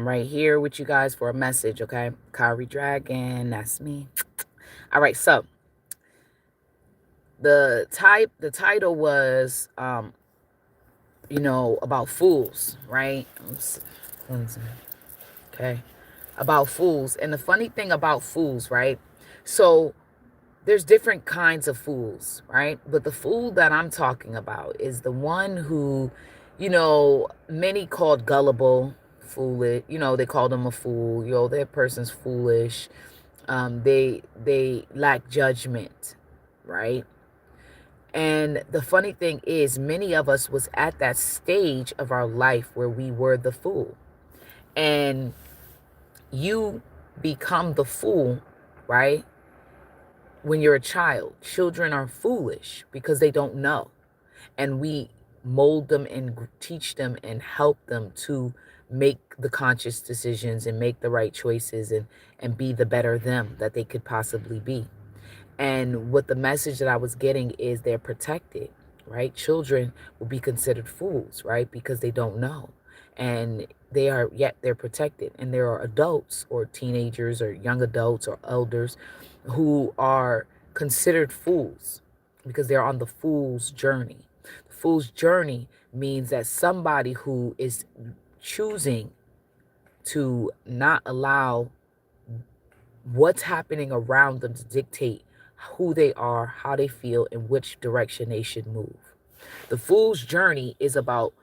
right here with you guys for a message, okay? Kyrie Dragon, that's me. All right, so the title was about fools, right? Okay. About fools. And the funny thing about fools, right? So there's different kinds of fools, right? But the fool that I'm talking about is the one who, many called gullible, foolish. They call them a fool. That person's foolish. They lack judgment, right? And the funny thing is, many of us was at that stage of our life where we were the fool. And you become the fool, right? When you're a child. Children are foolish because they don't know. And we mold them and teach them and help them to make the conscious decisions and make the right choices and be the better them that they could possibly be. And what the message that I was getting is they're protected, right? Children will be considered fools, right? Because they don't know. And yet they're protected. And there are adults or teenagers or young adults or elders who are considered fools because they're on the fool's journey. The fool's journey means that somebody who is choosing to not allow what's happening around them to dictate who they are, how they feel, and which direction they should move. The fool's journey is about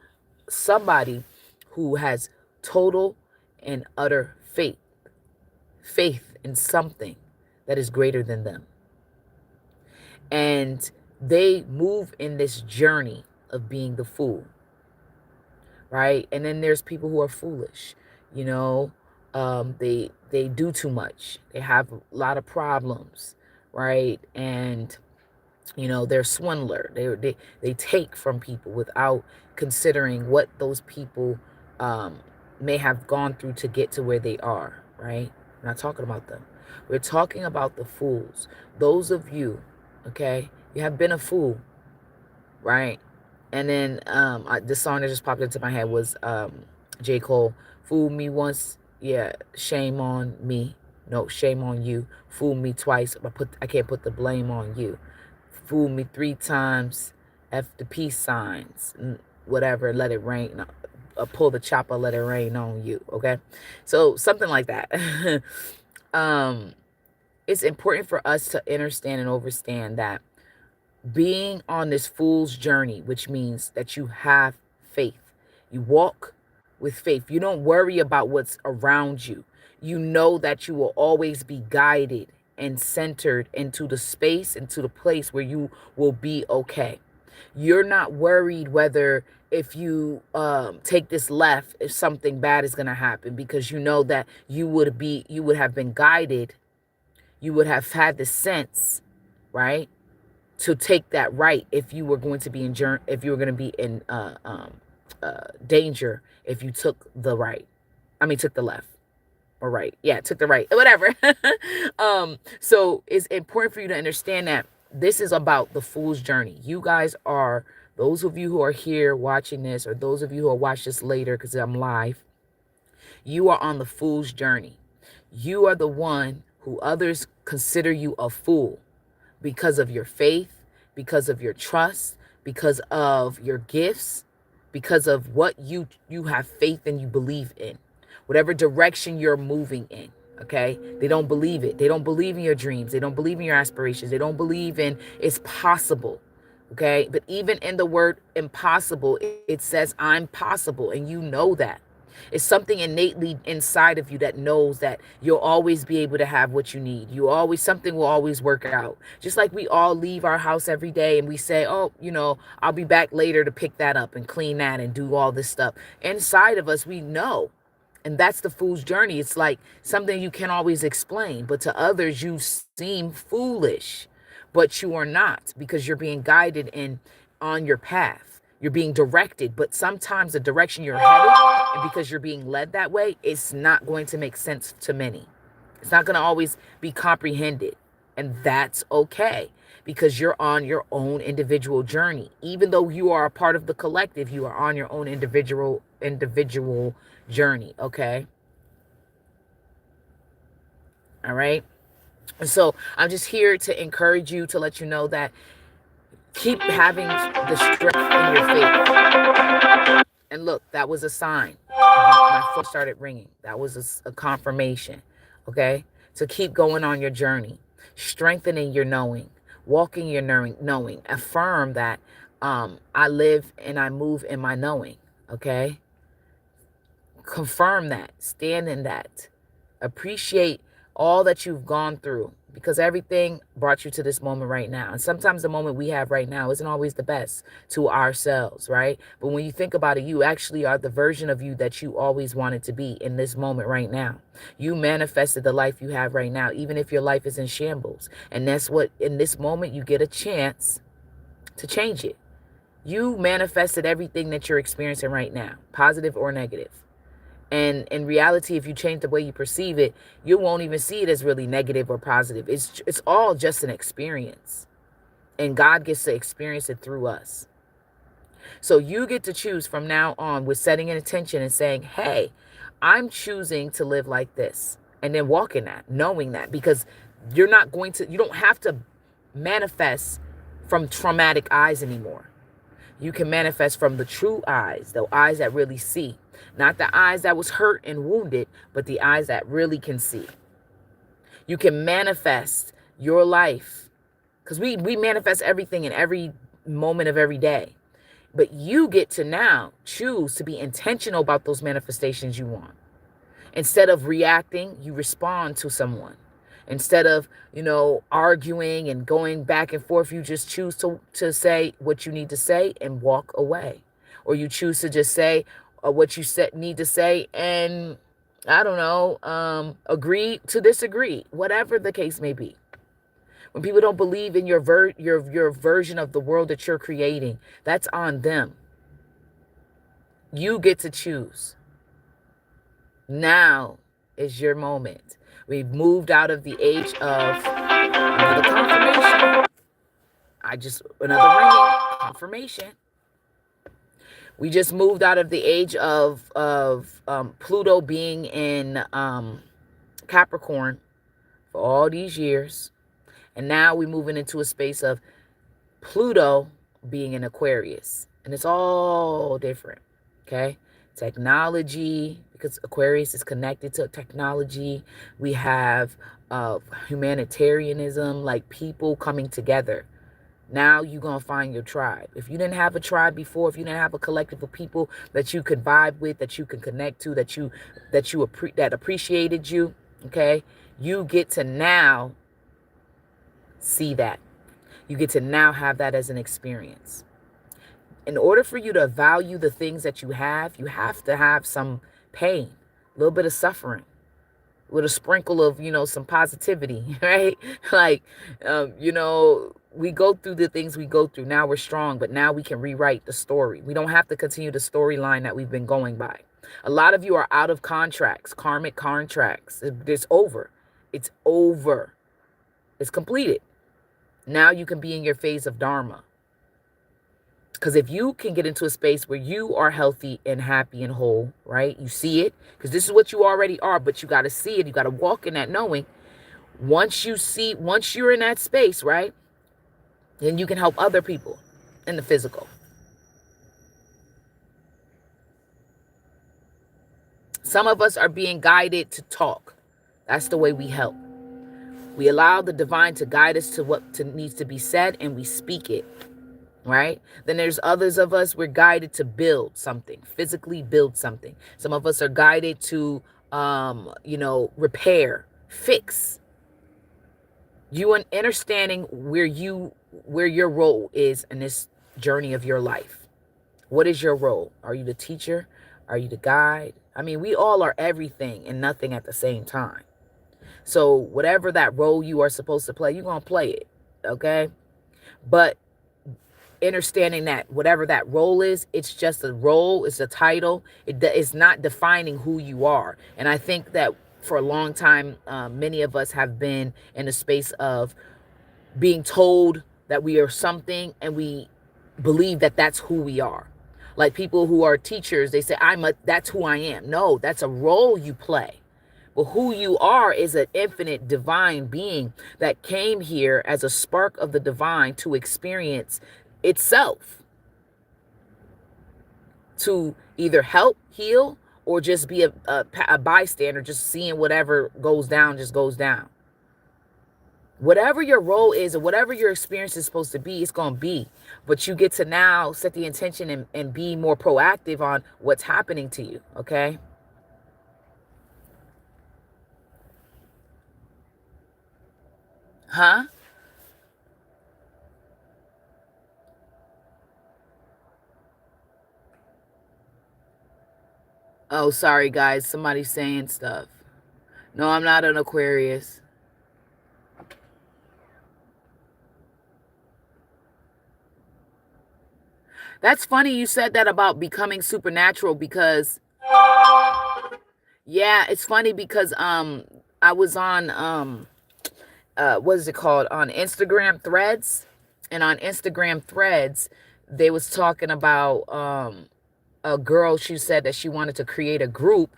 somebody who has total and utter faith in something that is greater than them. And they move in this journey of being the fool, right? And then there's people who are foolish, they do too much. They have a lot of problems, right? And they're swindler. They take from people without considering what those people may have gone through to get to where they are, right? We're not talking about them. We're talking about the fools. Those of you, okay, you have been a fool, right? And then the song that just popped into my head was J. Cole, "Fool Me Once, yeah, shame on me. No, shame on you. Fool me twice, I can't put the blame on you. Fool me 3 times, F the peace signs, whatever, let it rain. Pull the chopper, let it rain on you." Okay, so something like that. It's important for us to understand and understand that being on this fool's journey, which means that you have faith. You walk with faith. You don't worry about what's around you. You know that you will always be guided and centered into the space, into the place where you will be okay. You're not worried whether if you take this left, if something bad is going to happen, because you know that you would have been guided. You would have had the sense, right, to take that right if you were going to be in danger if you took the right. Took the left or right. Yeah, took the right. Whatever. So it's important for you to understand that this is about the fool's journey. You guys are, those of you who are here watching this, or those of you who will watch this later because I'm live, you are on the fool's journey. You are the one who others consider you a fool because of your faith, because of your trust, because of your gifts, because of what you have faith and you believe in. Whatever direction you're moving in, okay? They don't believe it. They don't believe in your dreams. They don't believe in your aspirations. They don't believe in it's possible, okay? But even in the word impossible, it says I'm possible, and you know that. It's something innately inside of you that knows that you'll always be able to have what you need. Something will always work out. Just like we all leave our house every day and we say, oh, I'll be back later to pick that up and clean that and do all this stuff. Inside of us, we know. And that's the fool's journey. It's like something you can't always explain, but to others, you seem foolish, but you are not, because you're being guided on your path. You're being directed, but sometimes the direction you're headed, and because you're being led that way, it's not going to make sense to many. It's not going to always be comprehended. And that's okay, because you're on your own individual journey. Even though you are a part of the collective, you are on your own individual journey, okay? All right. And so I'm just here to encourage you, to let you know that keep having the strength in your faith. And look, that was a sign. My phone started ringing. That was a confirmation. Okay. So keep going on your journey, strengthening your knowing, walking your knowing. Affirm that I live and I move in my knowing. Okay. Confirm that. Stand in that. Appreciate all that you've gone through, because everything brought you to this moment right now. And sometimes the moment we have right now isn't always the best to ourselves, right? But when you think about it, you actually are the version of you that you always wanted to be in this moment right now. You manifested the life you have right now, even if your life is in shambles. And that's what, in this moment, you get a chance to change it. You manifested everything that you're experiencing right now, positive or negative. And in reality, if you change the way you perceive it, you won't even see it as really negative or positive. It's all just an experience. And God gets to experience it through us. So you get to choose from now on with setting an intention and saying, hey, I'm choosing to live like this. And then walk in that, knowing that, because you don't have to manifest from traumatic eyes anymore. You can manifest from the true eyes, the eyes that really see. Not the eyes that was hurt and wounded, but the eyes that really can see. You can manifest your life, because we manifest everything in every moment of every day. But you get to now choose to be intentional about those manifestations you want. Instead of reacting, you respond to someone. Instead of, arguing and going back and forth, you just choose to say what you need to say and walk away. Or you choose to just say what you need to say and, I don't know, agree to disagree, whatever the case may be. When people don't believe in your version of the world that you're creating, that's on them. You get to choose. Now is your moment. We've moved out of the age of another confirmation. Another ringing confirmation. We just moved out of the age of Pluto being in Capricorn for all these years. And now we're moving into a space of Pluto being in Aquarius. And it's all different. Okay? Technology, because Aquarius is connected to technology. We have humanitarianism, like people coming together. Now you're going to find your tribe. If you didn't have a tribe before, if you didn't have a collective of people that you could vibe with, that you can connect to, that appreciated you, okay? You get to now see that. You get to now have that as an experience. In order for you to value the things that you have to have some pain, a little bit of suffering, with a sprinkle of, some positivity, right? Like, we go through the things we go through. Now we're strong, but now we can rewrite the story. We don't have to continue the storyline that we've been going by. A lot of you are out of contracts, karmic contracts. It's over. It's over. It's completed. Now you can be in your phase of Dharma. Because if you can get into a space where you are healthy and happy and whole, right? You see it, because this is what you already are, but you got to see it. You got to walk in that knowing. Once you're in that space, right? Then you can help other people in the physical. Some of us are being guided to talk. That's the way we help. We allow the divine to guide us to what needs to be said, and we speak it. Right? Then there's others of us, we're guided to build something, physically build something. Some of us are guided to, repair, fix. You understanding where your role is in this journey of your life. What is your role? Are you the teacher? Are you the guide? I mean, we all are everything and nothing at the same time. So whatever that role you are supposed to play, you're going to play it. Okay? But understanding that whatever that role is, it's just a role, it's a title. It's not defining who you are. And I think that for a long time, many of us have been in a space of being told that we are something, and we believe that that's who we are. Like people who are teachers, they say, that's who I am. No, that's a role you play. But who you are is an infinite divine being that came here as a spark of the divine to experience itself, to either help, heal, or just be a bystander, just seeing whatever goes down, just goes down. Whatever your role is or whatever your experience is supposed to be, it's going to be. But you get to now set the intention and be more proactive on what's happening to you, okay? Huh? Oh, sorry, guys. Somebody's saying stuff. No, I'm not an Aquarius. That's funny you said that about becoming supernatural because yeah, it's funny because I was on what is it called, on Instagram Threads, and on Instagram Threads they was talking about a girl. She said that she wanted to create a group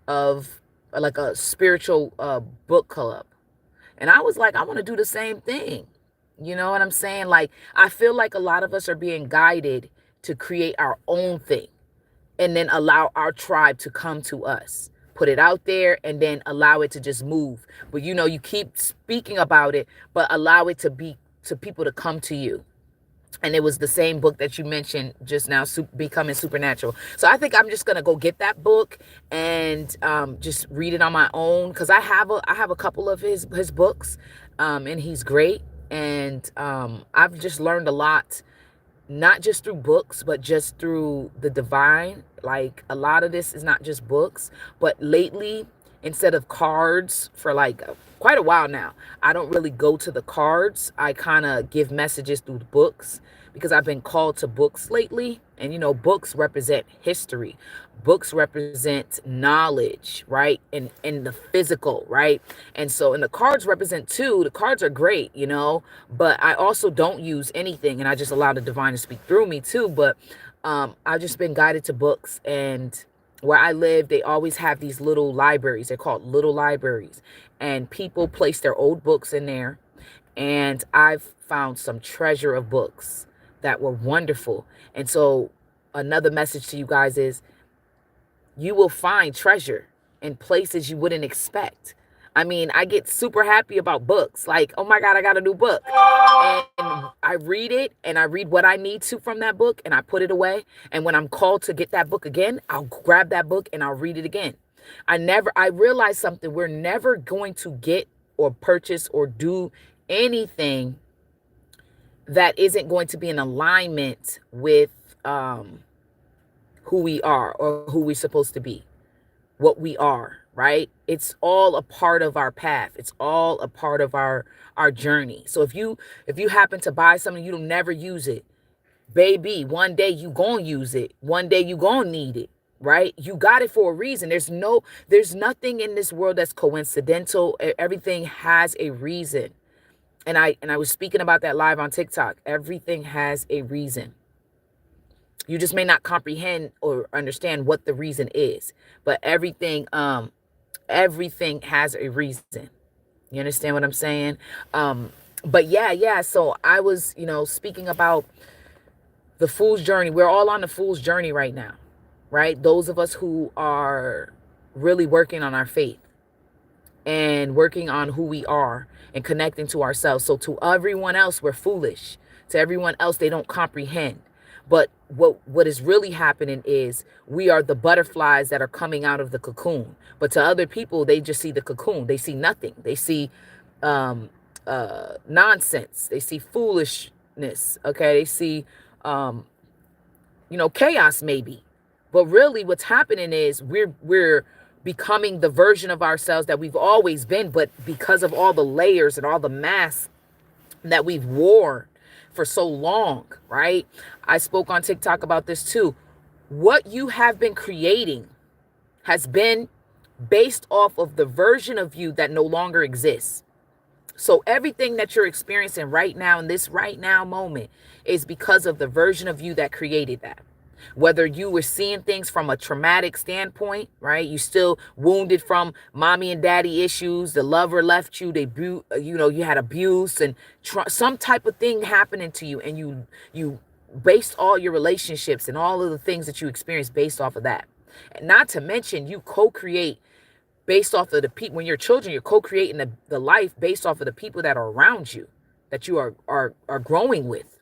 of like a spiritual book club, and I was like, I want to do the same thing. You know what I'm saying? Like, I feel like a lot of us are being guided to create our own thing and then allow our tribe to come to us, put it out there, and then allow it to just move. But you know, you keep speaking about it, but allow it to be, to people to come to you. And it was the same book that you mentioned just now, Becoming Supernatural. So I think I'm just gonna go get that book and just read it on my own, because I have a couple of his books, and he's great. And I've just learned a lot, not just through books, but just through the divine. Like, a lot of this is not just books, but lately, instead of cards, for like quite a while now, I don't really go to the cards. I kind of give messages through the books, because I've been called to books lately. And you know, books represent history. Books represent knowledge, right? And the physical, right? And so, and the cards represent too. The cards are great, you know, but I also don't use anything, and I just allow the divine to speak through me too. But I've just been guided to books. And where I live, they always have these little libraries. They're called little libraries, and people place their old books in there. And I've found some treasure of books that were wonderful. And so another message to you guys is, you will find treasure in places you wouldn't expect. I mean, I get super happy about books. Like, oh my God, I got a new book. And I read it, and I read what I need to from that book, and I put it away. And when I'm called to get that book again, I'll grab that book and I'll read it again. I realized something. We're never going to get or purchase or do anything that isn't going to be in alignment with who we are, or who we're supposed to be, what we are, right? It's all a part of our path. It's all a part of our journey. So if you happen to buy something, you don't never use it, baby, one day you gonna use it. One day you gonna need it, right? You got it for a reason. There's nothing in this world that's coincidental. Everything has a reason. And I was speaking about that live on TikTok. Everything has a reason. You just may not comprehend or understand what the reason is, but everything has a reason. You understand what I'm saying? But yeah. So I was, speaking about the fool's journey. We're all on the fool's journey right now, right? Those of us who are really working on our faith and working on who we are and connecting to ourselves. So to everyone else, we're foolish. To everyone else, they don't comprehend. But what is really happening is, we are the butterflies that are coming out of the cocoon. But to other people, they just see the cocoon. They see nothing. They see nonsense. They see foolishness. Okay, they see chaos maybe. But really, what's happening is we're becoming the version of ourselves that we've always been, but because of all the layers and all the masks that we've worn for so long, right? I spoke on TikTok about this too. What you have been creating has been based off of the version of you that no longer exists. So everything that you're experiencing right now in this right now moment is because of the version of you that created that. Whether you were seeing things from a traumatic standpoint, right? You still wounded from mommy and daddy issues. The lover left you. You had abuse and some type of thing happening to you, and you based all your relationships and all of the things that you experienced based off of that. And not to mention, you co-create based off of the people. When you're children, you're co-creating the life based off of the people that are around you, that you are growing with.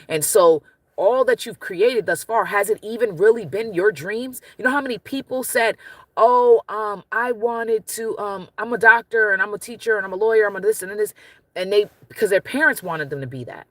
And so all that you've created thus far, has it even really been your dreams? You know how many people said, oh, I wanted to, I'm a doctor and I'm a teacher and I'm a lawyer, I'm a this and this. And because their parents wanted them to be that.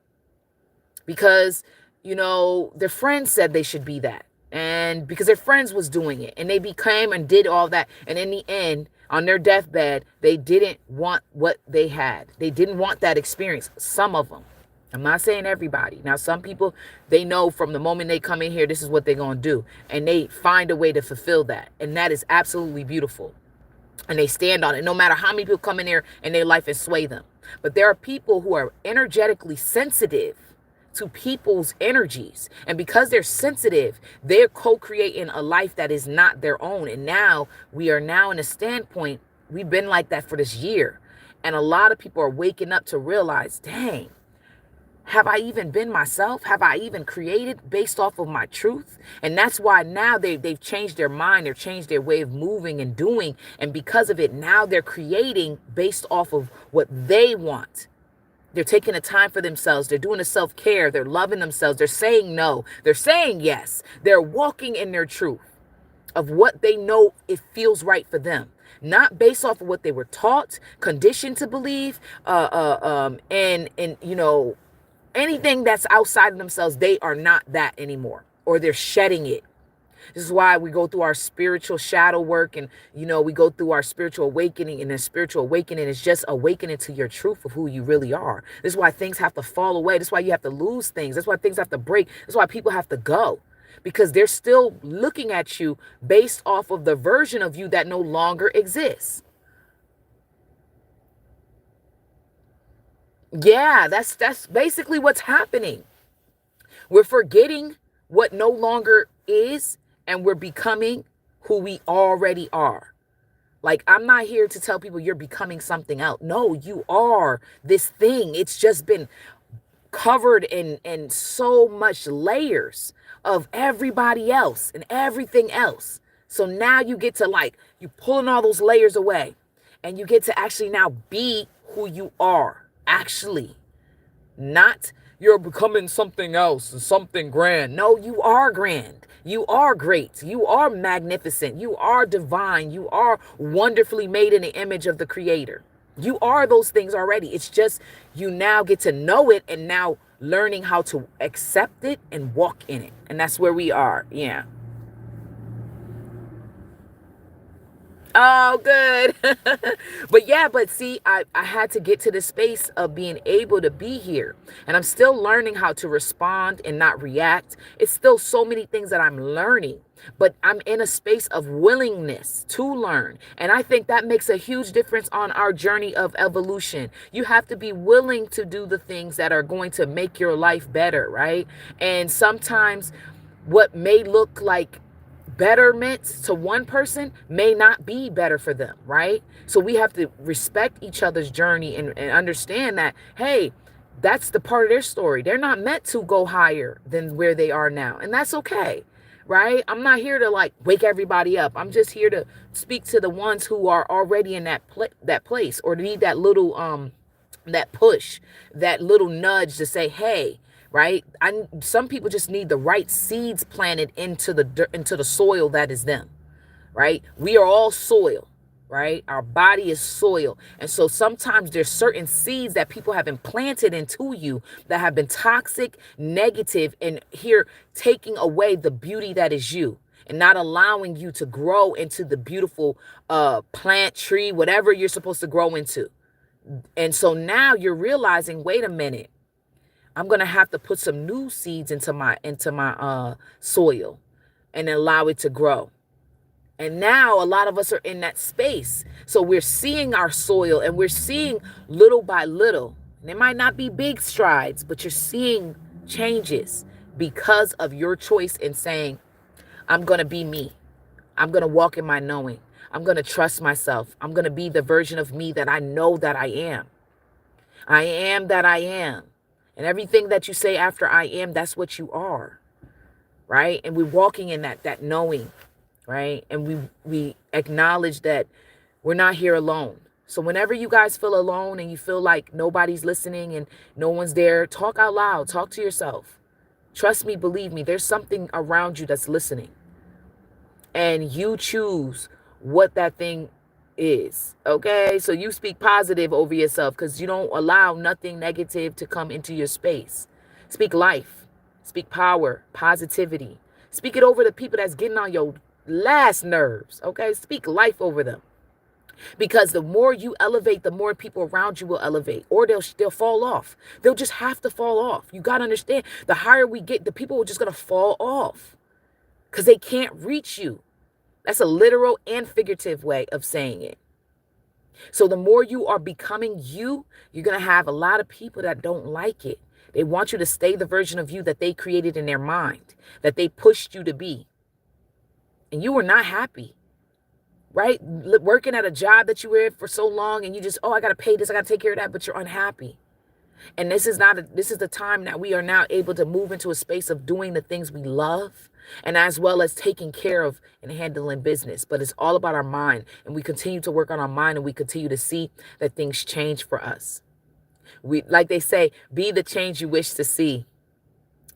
Because, their friends said they should be that. And because their friends was doing it, and they became and did all that. And in the end, on their deathbed, they didn't want what they had. They didn't want that experience. Some of them. I'm not saying everybody. Now, some people, they know from the moment they come in here, this is what they're going to do. And they find a way to fulfill that. And that is absolutely beautiful. And they stand on it, no matter how many people come in here in their life and sway them. But there are people who are energetically sensitive to people's energies. And because they're sensitive, they're co-creating a life that is not their own. And now we are now in a standpoint, we've been like that for this year. And a lot of people are waking up to realize, dang, have I even been myself? Have I even created based off of my truth? And that's why now they've changed their mind. They've changed their way of moving and doing. And because of it, now they're creating based off of what they want. They're taking the time for themselves. They're doing the self-care. They're loving themselves. They're saying no. They're saying yes. They're walking in their truth of what they know it feels right for them. Not based off of what they were taught, conditioned to believe, anything that's outside of themselves. They are not that anymore, or they're shedding it. This is why we go through our spiritual shadow work, and we go through our spiritual awakening, and the spiritual awakening is just awakening to your truth of who you really are. This is why things have to fall away. This is why you have to lose things. That's why things have to break. That's why people have to go, because they're still looking at you based off of the version of you that no longer exists. Yeah, that's basically what's happening. We're forgetting what no longer is, and we're becoming who we already are. Like, I'm not here to tell people you're becoming something else. No, you are this thing. It's just been covered in so much layers of everybody else and everything else. So now you get to you pulling all those layers away, and you get to actually now be who you are. Actually, not you're becoming something else, something grand. No, you are grand. You are great. You are magnificent. You are divine. You are wonderfully made in the image of the Creator. You are those things already. It's just you now get to know it, and now learning how to accept it and walk in it. And that's where we are. Yeah. Oh, good. But see, I had to get to the space of being able to be here. And I'm still learning how to respond and not react. It's still so many things that I'm learning, but I'm in a space of willingness to learn. And I think that makes a huge difference on our journey of evolution. You have to be willing to do the things that are going to make your life better, right? And sometimes what may look like betterment to one person may not be better for them, right? So we have to respect each other's journey and understand that, hey, that's the part of their story. They're not meant to go higher than where they are now. And that's okay, right? I'm not here to wake everybody up. I'm just here to speak to the ones who are already in that place, or need that little that push, that little nudge to say, hey, right? Some people just need the right seeds planted into the soil that is them, right? We are all soil, right? Our body is soil. And so sometimes there's certain seeds that people have implanted into you that have been toxic, negative, and here taking away the beauty that is you, and not allowing you to grow into the beautiful plant, tree, whatever you're supposed to grow into. And so now you're realizing, wait a minute, I'm going to have to put some new seeds into my soil and allow it to grow. And now a lot of us are in that space. So we're seeing our soil, and we're seeing little by little. And it might not be big strides, but you're seeing changes. because of your choice in saying, I'm going to be me. I'm going to walk in my knowing. I'm going to trust myself. I'm going to be the version of me that I know that I am. I am that I am. And everything that you say after I am, that's what you are. Right? And we're walking in that knowing, right? And we acknowledge that we're not here alone. So whenever you guys feel alone and you feel like nobody's listening and no one's there, talk out loud, talk to yourself. Trust me, believe me, there's something around you that's listening. And you choose what that thing is. Okay? So you speak positive over yourself because you don't allow nothing negative to come into your space. Speak life. Speak power, positivity. Speak it over the people that's getting on your last nerves. Okay? Speak life over them. Because the more you elevate, the more people around you will elevate, or they'll fall off. They'll just have to fall off. You got to understand, the higher we get, the people are just going to fall off because they can't reach you. That's a literal and figurative way of saying it. So the more you are becoming you, you're going to have a lot of people that don't like it. They want you to stay the version of you that they created in their mind, that they pushed you to be. And you were not happy. Right? Working at a job that you were in for so long and you just, I got to pay this, I got to take care of that, but you're unhappy. And this is the time that we are now able to move into a space of doing the things we love and as well as taking care of and handling business. But it's all about our mind, and we continue to work on our mind, and we continue to see that things change for us. We, like they say, be the change you wish to see.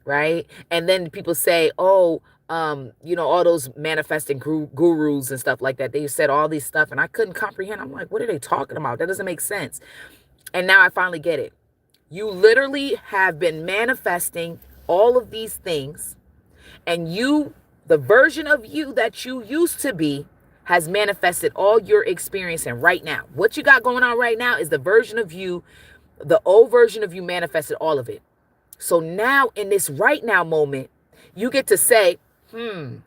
Right? And then people say, all those manifesting gurus and stuff like that, they said all these stuff and I couldn't comprehend. I'm like, what are they talking about? That doesn't make sense. And now I finally get it. You literally have been manifesting all of these things, and the version of you that you used to be has manifested all you're experiencing right now. What you got going on right now is the version of you, the old version of you manifested all of it. So now in this right now moment, you get to say, and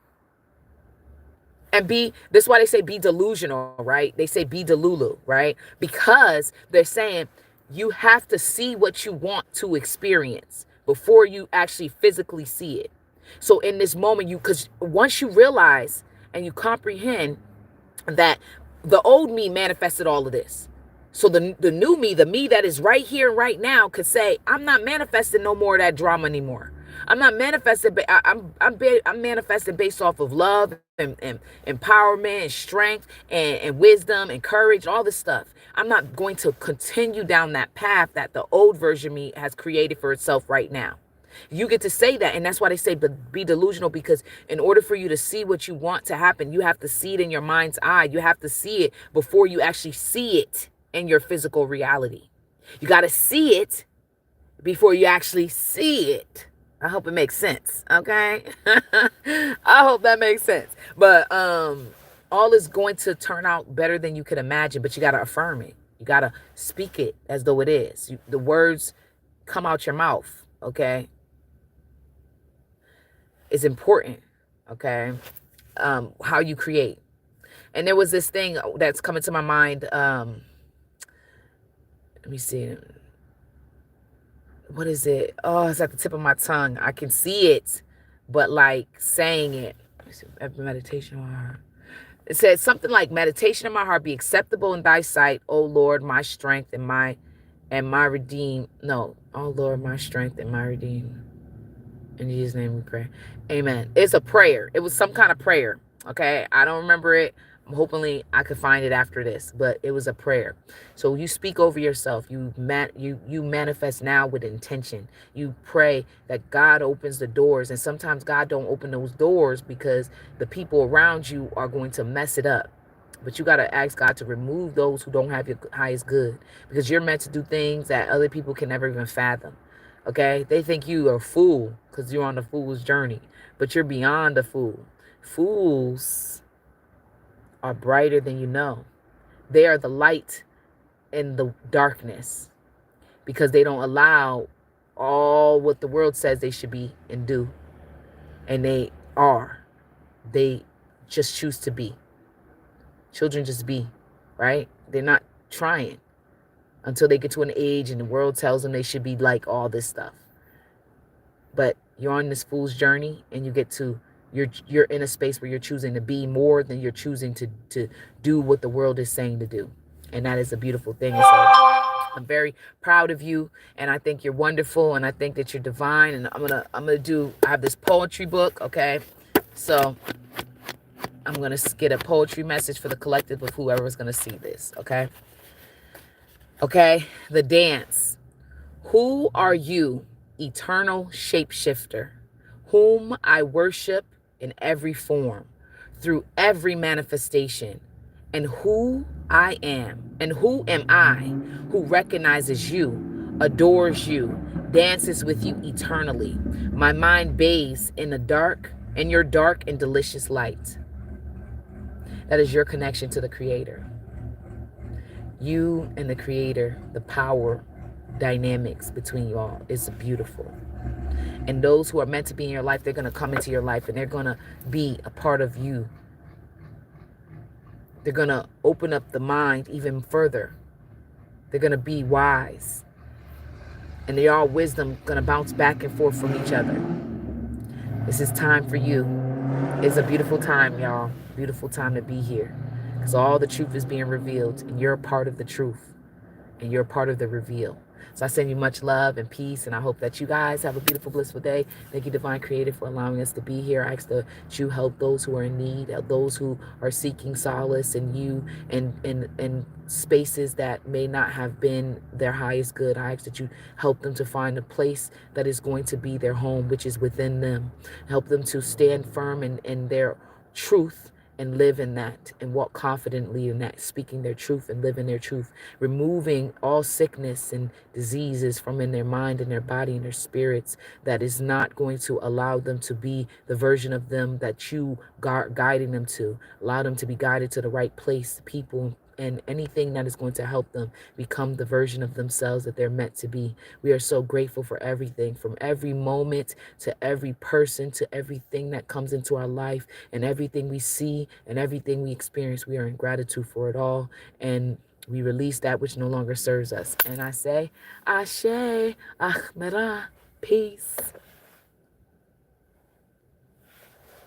this is why they say be delusional, right? They say be delulu, right? Because they're saying you have to see what you want to experience before you actually physically see it. So in this moment, because once you realize and you comprehend that the old me manifested all of this. So the new me, the me that is right here and right now, could say, I'm not manifesting no more of that drama anymore. I'm not manifesting, but I'm manifesting based off of love and empowerment and strength and wisdom and courage, all this stuff. I'm not going to continue down that path that the old version of me has created for itself right now. You get to say that, and that's why they say be delusional, because in order for you to see what you want to happen, you have to see it in your mind's eye. You have to see it before you actually see it in your physical reality. You got to see it before you actually see it. I hope it makes sense. Okay. I hope that makes sense. But all is going to turn out better than you could imagine, but you got to affirm it. You got to speak it as though it is. The words come out your mouth. Okay. It's important. Okay. How you create. And there was this thing that's coming to my mind. Let me see. What is it? Oh, it's at the tip of my tongue. I can see it, but like saying it. Meditation on my heart. It says something like, meditation in my heart be acceptable in thy sight, O Lord, my strength and my redeem. No, oh Lord, my strength and my redeem. In Jesus' name we pray. Amen. It's a prayer. It was some kind of prayer. Okay. I don't remember it. Hopefully I could find it after this, but it was a prayer. So you speak over yourself. You manifest now with intention. You pray that God opens the doors, and sometimes God don't open those doors because the people around you are going to mess it up. But you got to ask God to remove those who don't have your highest good, because you're meant to do things that other people can never even fathom. Okay? They think you are a fool because you're on the fool's journey, but you're beyond a fool. Fools are brighter than you know. They are the light in the darkness because they don't allow all what the world says they should be and do. And they are. They just choose to be. Children just be, right? They're not trying until they get to an age and the world tells them they should be like all this stuff. But You're on this fool's journey, and you're in a space where you're choosing to be more than you're choosing to do what the world is saying to do. And that is a beautiful thing. And so I'm very proud of you, and I think you're wonderful, and I think that you're divine. And I have this poetry book, okay? So I'm gonna get a poetry message for the collective of whoever is gonna see this, okay? Okay, the dance. Who are you, eternal shapeshifter, whom I worship in every form, through every manifestation? And who am I, who recognizes you, adores you, dances with you eternally? My mind bathes in your dark and delicious light. That is your connection to the Creator. You and the Creator, the power dynamics between you all is beautiful. And those who are meant to be in your life, they're going to come into your life, and they're going to be a part of you. They're going to open up the mind even further. They're going to be wise. And they all wisdom going to bounce back and forth from each other. This is time for you. It's a beautiful time, y'all. Beautiful time to be here. Because all the truth is being revealed, and you're a part of the truth. And you're a part of the reveal. So I send you much love and peace, and I hope that you guys have a beautiful, blissful day. Thank you, Divine Creator, for allowing us to be here. I ask that you help those who are in need, those who are seeking solace in you, and spaces that may not have been their highest good. I ask that you help them to find a place that is going to be their home, which is within them. Help them to stand firm in their truth, and live in that, and walk confidently in that, speaking their truth and living their truth, removing all sickness and diseases from in their mind and their body and their spirits that is not going to allow them to be the version of them that you are guiding them to. Allow them to be guided to the right place, people, and anything that is going to help them become the version of themselves that they're meant to be. We are so grateful for everything, from every moment to every person to everything that comes into our life, and everything we see and everything we experience. We are in gratitude for it all, and we release that which no longer serves us. And I say, Ashe, Achmera, peace.